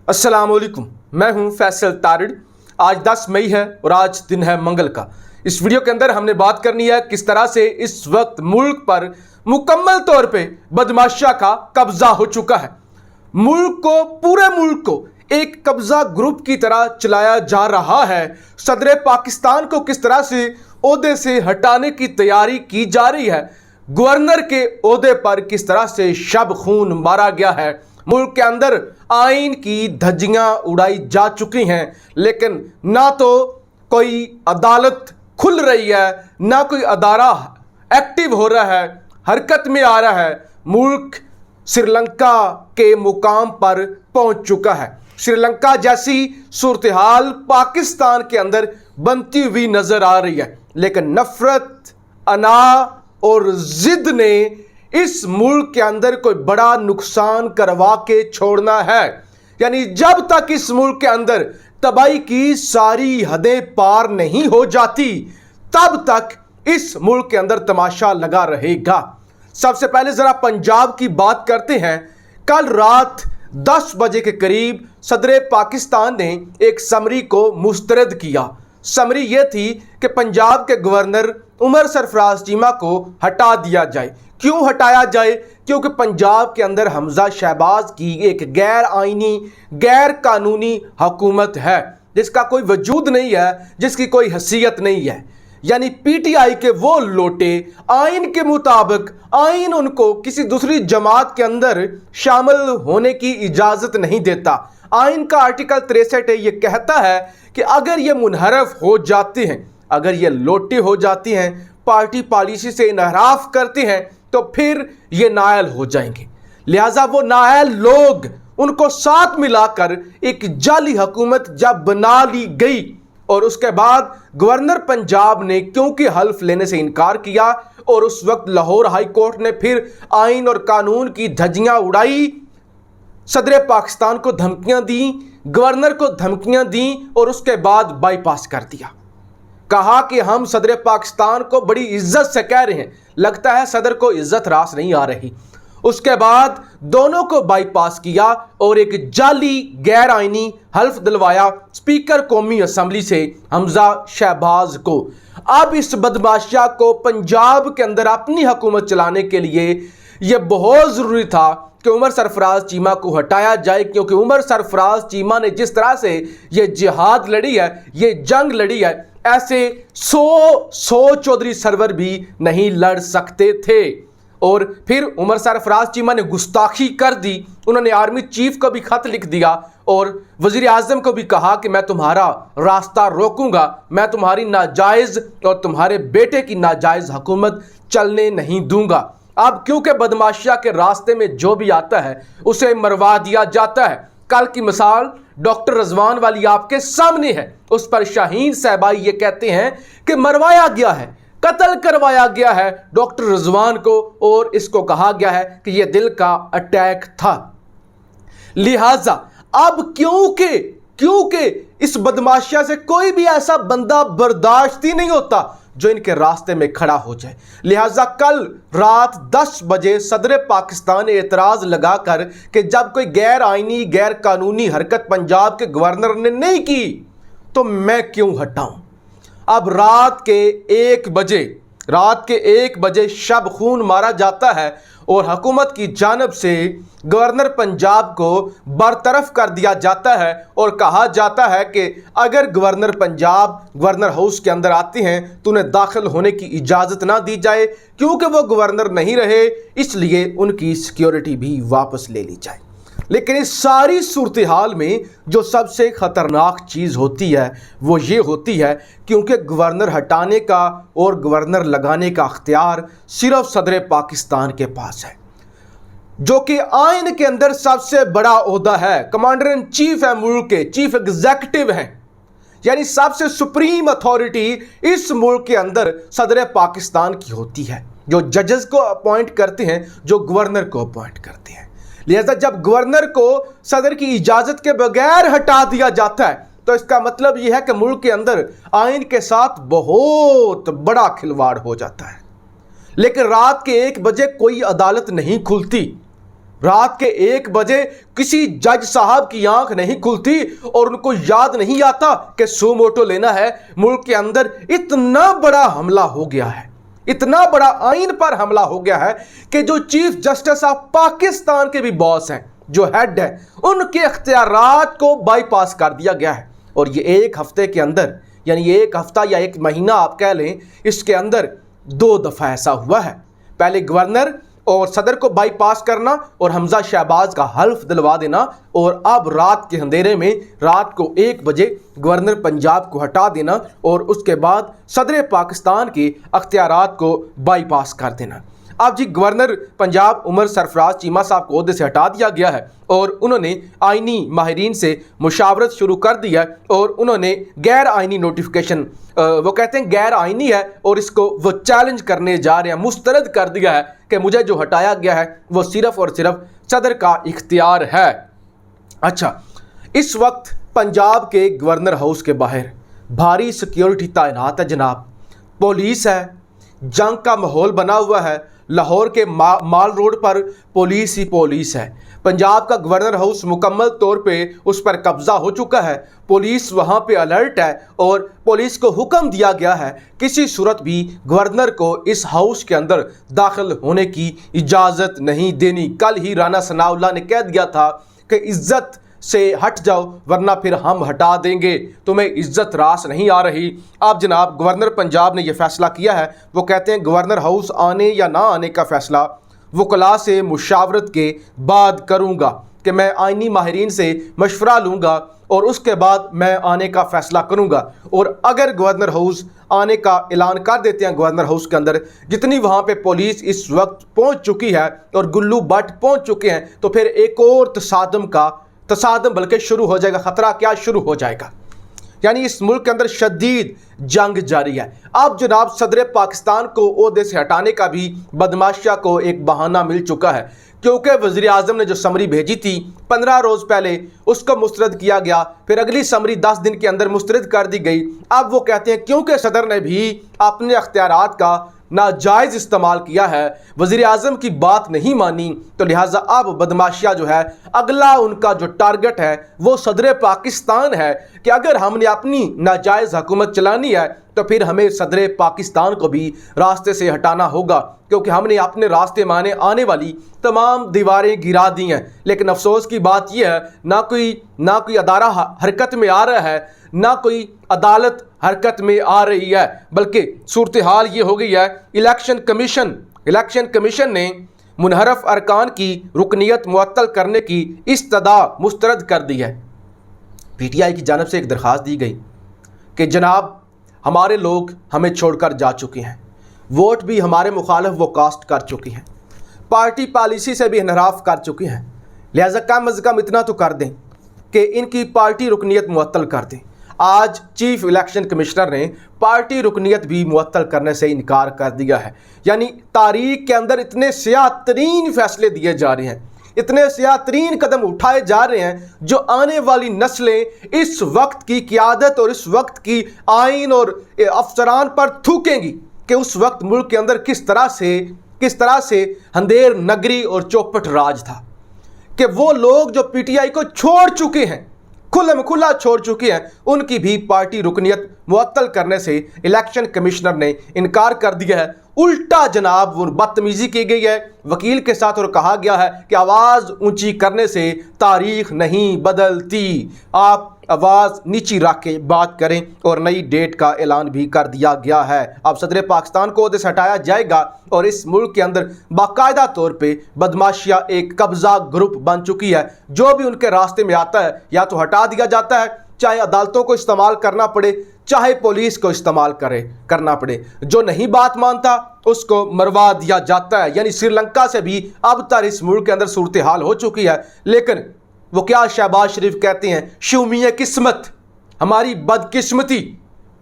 अस्सलामुअलैकुम, मैं हूं फैसल तारिड़। आज 10 मई है और आज दिन है मंगल का। इस वीडियो के अंदर हमने बात करनी है किस तरह से इस वक्त मुल्क पर मुकम्मल तौर पे बदमाशिया का कब्जा हो चुका है। पूरे मुल्क को एक कब्जा ग्रुप की तरह चलाया जा रहा है। सदर पाकिस्तान को किस तरह से ओहदे से हटाने की तैयारी की जा रही है। गवर्नर के ओहदे पर किस तरह से शब खून मारा गया है। मुल्क के अंदर आइन की धज्जियां उड़ाई जा चुकी हैं, लेकिन ना तो कोई अदालत खुल रही है, ना कोई अदारा एक्टिव हो रहा है, हरकत में आ रहा है। मुल्क श्रीलंका के मुकाम पर पहुंच चुका है। श्रीलंका जैसी सूरत हाल पाकिस्तान के अंदर बनती हुई नजर आ रही है, लेकिन नफरत, अना और जिद ने इस मुल्क के अंदर कोई बड़ा नुकसान करवा के छोड़ना है। यानी जब तक इस मुल्क के अंदर तबाही की सारी हदें पार नहीं हो जाती, तब तक इस मुल्क के अंदर तमाशा लगा रहेगा। सबसे पहले जरा पंजाब की बात करते हैं। कल रात 10 बजे के करीब सदर पाकिस्तान ने एक समरी को मुस्तरद किया। समरी यह थी कि पंजाब के गवर्नर उमर सरफराज चीमा को हटा दिया जाए। क्यों हटाया जाए? क्योंकि पंजाब के अंदर हमजा शहबाज की एक गैर आइनी, गैर कानूनी हुकूमत है, जिसका कोई वजूद नहीं है, जिसकी कोई हैसियत नहीं है। यानी पीटीआई के वो लोटे आइन के मुताबिक, आइन उनको किसी दूसरी जमात के अंदर शामिल होने की इजाज़त नहीं देता। आइन का आर्टिकल 63 ये कहता है कि अगर ये मुनहरफ हो जाते हैं, अगर ये लोटे हो जाती हैं, पार्टी पॉलिसी से इनहराफ करते हैं, तो फिर ये नायल हो जाएंगे। लिहाजा वो नायल लोग, उनको साथ मिलाकर एक जाली हुकूमत जब बना ली गई और उसके बाद गवर्नर पंजाब ने क्योंकि हल्फ लेने से इनकार किया और उस वक्त लाहौर हाई कोर्ट ने फिर आइन और कानून की धज्जियां उड़ाई, सदर पाकिस्तान को धमकियां दी, गवर्नर को धमकियां दी और उसके बाद बाईपास कर दिया। कहा कि हम सदर पाकिस्तान को बड़ी इज्जत से कह रहे हैं, लगता है सदर को इज्जत रास नहीं आ रही। उसके बाद दोनों को बाईपास किया और एक जाली गैर आइनी हल्फ दिलवाया स्पीकर कौमी असम्बली से हमजा शहबाज को। अब इस बदमाशिया को पंजाब के अंदर अपनी हुकूमत चलाने के लिए यह बहुत ज़रूरी था कि उमर सरफराज चीमा को हटाया जाए, क्योंकि उमर सरफराज चीमा ने जिस तरह से ये जिहाद लड़ी है, ये जंग लड़ी है, ऐसे 100 चौधरी सरवर भी नहीं लड़ सकते थे। और फिर उमर सरफराज चीमा ने गुस्ताखी कर दी। उन्होंने आर्मी चीफ को भी खत लिख दिया और वजीर आजम को भी कहा कि मैं तुम्हारा रास्ता रोकूंगा, मैं तुम्हारी नाजायज़ और तुम्हारे बेटे की नाजायज़ हुकूमत चलने नहीं दूंगा। अब क्योंकि बदमाशिया के रास्ते में जो भी आता है उसे मरवा दिया जाता है। कल की मिसाल डॉक्टर रजवान वाली आपके सामने है। उस पर शाहीन सहबाई ये कहते हैं कि मरवाया गया है, कत्ल करवाया गया है डॉक्टर रजवान को, और इसको कहा गया है कि यह दिल का अटैक था। लिहाजा अब क्योंकि इस बदमाशिया से कोई भी ऐसा बंदा बर्दाश्त ही नहीं होता जो इनके रास्ते में खड़ा हो जाए। लिहाजा कल रात 10 बजे सदर पाकिस्तान ने एतराज़ लगाकर कि जब कोई गैर आइनी, गैर कानूनी हरकत पंजाब के गवर्नर ने नहीं की तो मैं क्यों हटाऊं। अब रात के 1 बजे शब खून मारा जाता है और हुकूमत की जानब से गवर्नर पंजाब को बरतरफ कर दिया जाता है और कहा जाता है कि अगर गवर्नर पंजाब गवर्नर हाउस के अंदर आते हैं तो उन्हें दाखिल होने की इजाज़त ना दी जाए, क्योंकि वो गवर्नर नहीं रहे, इसलिए उनकी सिक्योरिटी भी वापस ले ली जाए। लेकिन इस सारी सूरत हाल में जो सबसे ख़तरनाक चीज़ होती है वो ये होती है, क्योंकि गवर्नर हटाने का और गवर्नर लगाने का अख्तियार सिर्फ सदर पाकिस्तान के पास है, जो कि आइन के अंदर सबसे बड़ा ओहदा है। कमांडर इन चीफ है, मुल्क के चीफ एग्जीक्यूटिव हैं, यानी सबसे सुप्रीम अथॉरिटी इस मुल्क के अंदर सदर पाकिस्तान की होती है, जो जजेस को अपॉइंट करते हैं, जो गवर्नर को अपॉइंट करते हैं। लिहाजा जब गवर्नर को सदर की इजाज़त के बगैर हटा दिया जाता है तो इसका मतलब यह है कि मुल्क के अंदर आइन के साथ बहुत बड़ा खिलवाड़ हो जाता है। लेकिन रात के 1 बजे कोई अदालत नहीं खुलती, रात के 1 बजे किसी जज साहब की आंख नहीं खुलती और उनको याद नहीं आता कि सुमोटो लेना है। मुल्क के अंदर इतना बड़ा हमला हो गया है, इतना बड़ा आइन पर हमला हो गया है कि जो चीफ जस्टिस ऑफ पाकिस्तान के भी बॉस हैं, जो हेड है, उनके इख्तियारात को बाईपास कर दिया गया है। और ये 1 हफ्ते के अंदर, यानी 1 हफ्ता या 1 महीना आप कह लें, इसके अंदर 2 दफ़ा ऐसा हुआ है। पहले गवर्नर और सदर को बाईपास करना और हमजा शहबाज का हल्फ दिलवा देना, और अब रात के अंधेरे में रात को 1 बजे गवर्नर पंजाब को हटा देना और उसके बाद सदर पाकिस्तान के अख्तियारात को बाईपास कर देना। अब जी गवर्नर पंजाब उमर सरफराज चीमा साहब को ओहदे से हटा दिया गया है और उन्होंने आइनी माहिरीन से मुशावरत शुरू कर दी है और उन्होंने गैर आइनी नोटिफिकेशन, वो कहते हैं गैर आइनी है और इसको वो चैलेंज करने जा रहे हैं, मुस्तरद कर दिया है कि मुझे जो हटाया गया है वो सिर्फ और सिर्फ सदर का इख्तियार है। अच्छा, इस वक्त पंजाब के गवर्नर हाउस के बाहर भारी सिक्योरिटी तैनात है जनाब, पुलिस है, जंग का माहौल बना हुआ है। लाहौर के माल रोड पर पुलिस ही पुलिस है। पंजाब का गवर्नर हाउस मुकम्मल तौर पे उस पर कब्जा हो चुका है। पुलिस वहाँ पे अलर्ट है और पुलिस को हुक्म दिया गया है किसी सूरत भी गवर्नर को इस हाउस के अंदर दाखिल होने की इजाज़त नहीं देनी। कल ही राना सनाउल्लाह ने कह दिया था कि इज्जत से हट जाओ वरना फिर हम हटा देंगे, तुम्हें इज्जत रास नहीं आ रही। अब जनाब गवर्नर पंजाब ने यह फैसला किया है। वो कहते हैं गवर्नर हाउस आने या ना आने का फैसला वकला से मुशावरत के बाद करूँगा, कि मैं आइनी माहिरीन से मशवरा लूँगा और उसके बाद मैं आने का फ़ैसला करूँगा। और अगर गवर्नर हाउस आने का ऐलान कर देते हैं, गवर्नर हाउस के अंदर जितनी वहाँ पे पुलिस इस वक्त पहुँच चुकी है और गुल्लू भट्ट पहुँच चुके हैं, तो फिर एक और तसादम बल्कि शुरू हो जाएगा। ख़तरा क्या शुरू हो जाएगा, यानी इस मुल्क के अंदर शदीद जंग जारी है। अब जनाब सदर पाकिस्तान को ओहदे से हटाने का भी बदमाशिया को एक बहाना मिल चुका है, क्योंकि वज़ीर आज़म ने जो समरी भेजी थी 15 रोज़ पहले उसको मुस्तरद किया गया, फिर अगली समरी 10 दिन के अंदर मुस्तरद कर दी गई। अब वो कहते हैं क्योंकि सदर ने भी अपने अख्तियारात का नाजायज़ इस्तेमाल किया है, वज़ीर आज़म की बात नहीं मानी, तो लिहाजा अब बदमाशिया जो है अगला उनका जो टारगेट है वो सदर पाकिस्तान है कि अगर हमने अपनी नाजायज़ हुकूमत चलानी है तो फिर हमें सदर पाकिस्तान को भी रास्ते से हटाना होगा, क्योंकि हमने अपने रास्ते में आने वाली तमाम दीवारें गिरा दी हैं। लेकिन अफसोस की बात यह है ना कोई अदारा हरकत में आ रहा है, ना कोई अदालत हरकत में आ रही है, बल्कि सूरत हाल ये हो गई है इलेक्शन कमीशन ने मुनहरफ अरकान की रुकनीत मुअत्तल करने की इस्तदा मुस्तरद कर दी है। PTI की जानिब से एक दरख्वास्त दी गई कि जनाब हमारे लोग हमें छोड़कर जा चुके हैं, वोट भी हमारे मुखालिफ वो कास्ट कर चुकी हैं, पार्टी पॉलिसी से भी इनहराफ कर चुके हैं, लिहाजा कम अज़ कम इतना तो कर दें कि इनकी पार्टी रुकनीत मुअत्तल कर दें। आज चीफ इलेक्शन कमिश्नर ने पार्टी रुकनीत भी मुअत्तल करने से इनकार कर दिया है। यानी तारीख के अंदर इतने सियाह तरीन फैसले दिए जा रहे हैं, इतने सियाह तरीन कदम उठाए जा रहे हैं जो आने वाली नस्लें इस वक्त की क़ियादत और इस वक्त की आइन और अफसरान पर थूकेंगी कि उस वक्त मुल्क के अंदर किस तरह से अंधेर नगरी और चौपट राज था, कि वो लोग जो PTI को छोड़ चुके हैं, खुला छोड़ चुके हैं, उनकी भी पार्टी रुकनीत मुअत्तल करने से इलेक्शन कमिश्नर ने इनकार कर दिया है। उल्टा जनाब वो बदतमीज़ी की गई है वकील के साथ और कहा गया है कि आवाज़ ऊंची करने से तारीख नहीं बदलती, आप आवाज़ नीची रख के बात करें। और नई डेट का ऐलान भी कर दिया गया है। अब सदर पाकिस्तान को ओहदे से हटाया जाएगा और इस मुल्क के अंदर बाकायदा तौर पे बदमाशिया एक कब्ज़ा ग्रुप बन चुकी है। जो भी उनके रास्ते में आता है या तो हटा दिया जाता है, चाहे अदालतों को इस्तेमाल करना पड़े, चाहे पुलिस को इस्तेमाल करना पड़े। जो नहीं बात मानता उसको मरवा दिया जाता है। यानी श्रीलंका से भी अब तक इस मुल्क के अंदर सूरत हाल हो चुकी है। लेकिन वो क्या शहबाज शरीफ कहते हैं, शुमिया किस्मत, हमारी बदकिस्मती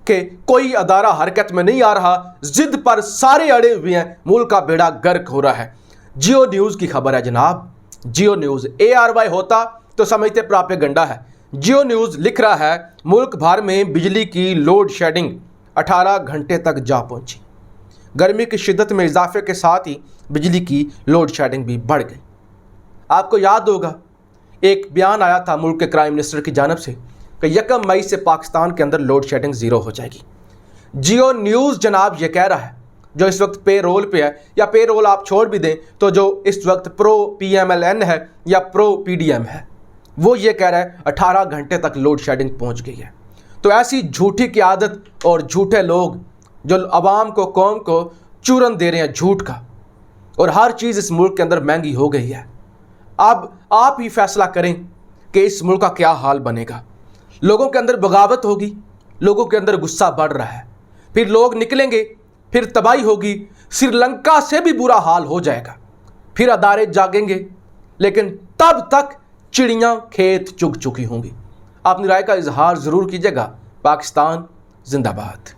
कि कोई अदारा हरकत में नहीं आ रहा, जिद पर सारे अड़े हुए हैं, मुल्क का बेड़ा गर्क हो रहा है। जियो न्यूज़ की खबर है जनाब, जियो न्यूज़ ARY होता तो समझते प्रोपेगेंडा है। जियो न्यूज़ लिख रहा है मुल्क भर में बिजली की लोड शेडिंग 18 घंटे तक जा पहुंची। गर्मी की शिद्दत में इजाफे के साथ ही बिजली की लोड शेडिंग भी बढ़ गई। آپ کو یاد ہوگا ایک بیان آیا تھا ملک کے کرائم منسٹر کی جانب سے کہ 1 مئی سے پاکستان کے اندر لوڈ شیڈنگ زیرو ہو جائے گی۔ جیو نیوز جناب یہ کہہ رہا ہے، جو اس وقت پے رول پہ ہے، یا پے رول آپ چھوڑ بھی دیں تو جو اس وقت پرو پی ایم ایل این ہے یا پرو پی ڈی ایم ہے، وہ یہ کہہ رہا ہے 18 گھنٹے تک لوڈ شیڈنگ پہنچ گئی ہے۔ تو ایسی جھوٹی قیادت اور جھوٹے لوگ جو عوام کو، قوم کو چورن دے رہے ہیں جھوٹ کا، اور ہر چیز اس ملک کے اندر مہنگی ہو گئی ہے۔ اب آپ ہی فیصلہ کریں کہ اس ملک کا کیا حال بنے گا۔ لوگوں کے اندر بغاوت ہوگی، لوگوں کے اندر غصہ بڑھ رہا ہے، پھر لوگ نکلیں گے، پھر تباہی ہوگی، سری لنکا سے بھی برا حال ہو جائے گا، پھر ادارے جاگیں گے، لیکن تب تک چڑیاں کھیت چگ چکی ہوں گی۔ اپنی رائے کا اظہار ضرور کیجیے گا۔ پاکستان زندہ باد۔